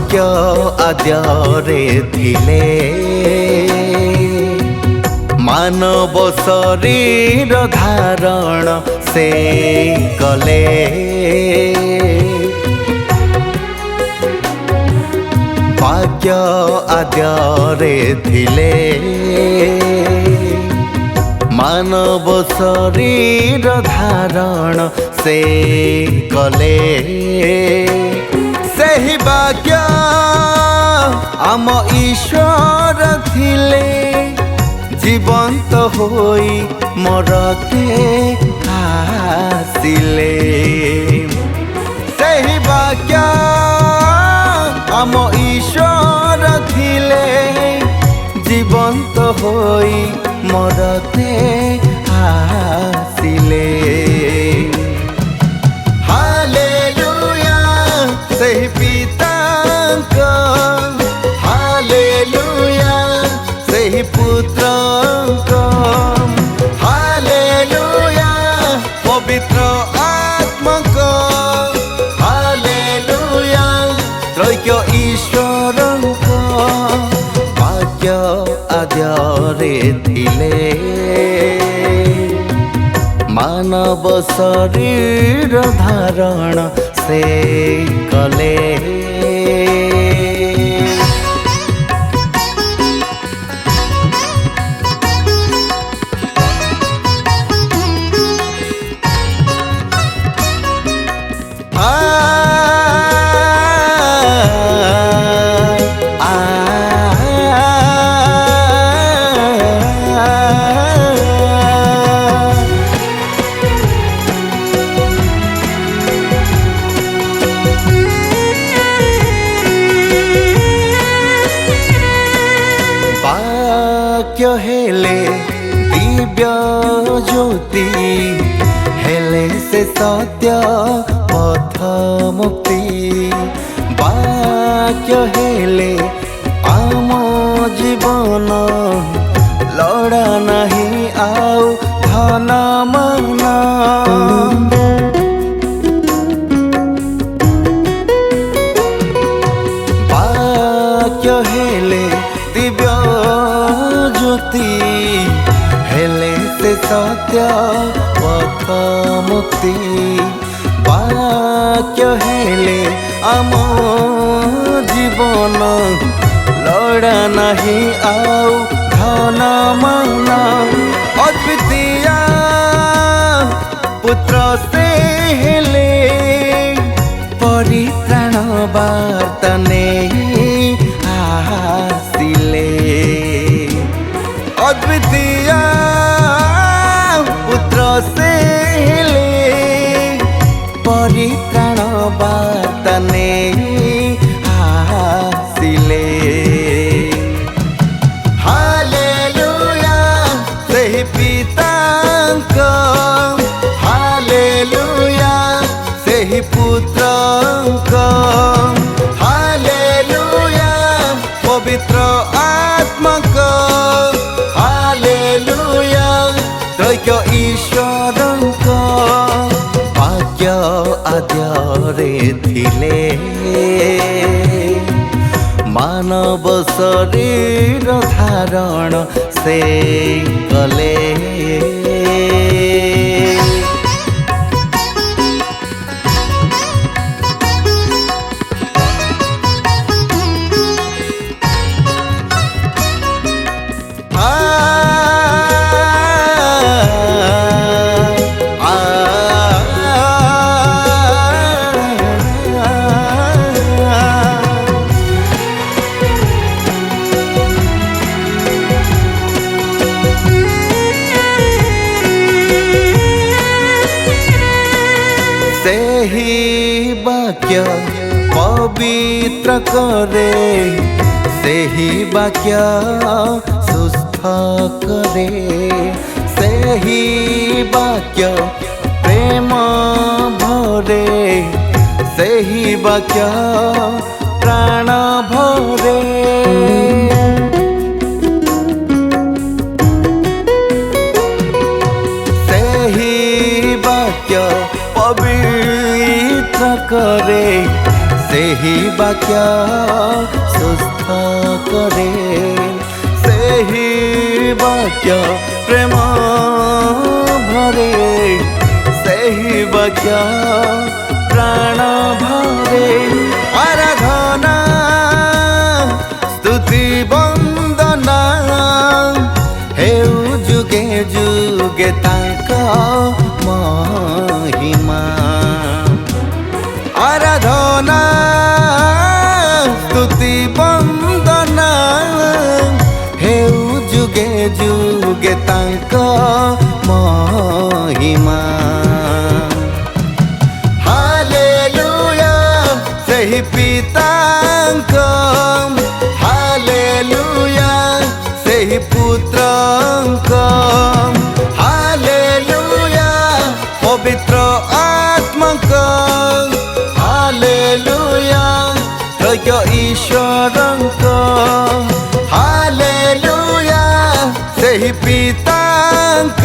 भाग्य आद्ୟରେ थिले मानव शरीर धारण से कले भाग्य आद्ୟରେ थिले मानव शरीर धारण से कले सही भाग्य आम ईश्वर थिले जीवंत होई मरते आसिले सही भाग्य आम ईश्वर थिले जीवंत होई मरते आसिले हालेलुया सही पितांक हालेलुया सही पुत्रंक हालेलुया पवित्र आत्मक हालेलुया त्रैक्य ईश्वरंक भाग्य आद्ୟରେ थिले मानव शरीर धारण से कले हेले दिव्य ज्योति हेले से सत्य पथ मुक्ति वाक्य हेले आम जीवन लड़ा नहीं आउ धन मन वाक्य हेले दिव्य हेले से सत्य पथ मुक्ति वाक्य हेले आम जीवन लड़ा नहीं आउ धन मन अद्वितीय पुत्र से हेले परित्राण वार्ता नहीं आसिले अद्वितीय पुत्र से हेले परित्राण वार्ता नहीं आसिले हालेलुया सही पितांक हालेलुया सही पुत्रंक हालेलुया पवित्र आत्मक हालेलुया त्रैक्य ईश्वरंक भाग्य आद्ୟରେ थिले मानव शरीर धारण से कले वाक्य पवित्र करे सेही वाक्य सुस्थ करे सेही वाक्य प्रेम भरे सेही वाक्य प्राण भरे सेही वाक्य पवित्र करे ସେହି ବାକ୍ୟ ସୁସ୍ଥ କରେ ସେହି ବାକ୍ୟ ପ୍ରେମ ଭରେ ସେହି ବାକ୍ୟ ପ୍ରାଣ ଭରେ ଆରାଧନା ସ୍ତୁତି ବନ୍ଦନା ହେଉ ଯୁଗେ ଯୁଗେ ତାଙ୍କ ମହିମା आराधना स्तुति वंदना हेउ जुगे जुगे तांक महिमा हालेलुया सेहि पितांक हालेलुया सेहि पुत्रंक हालेलुया पवित्र आत्मक हालेलुया त्रय ईश्वरंक हालेलुया सेहि पितांक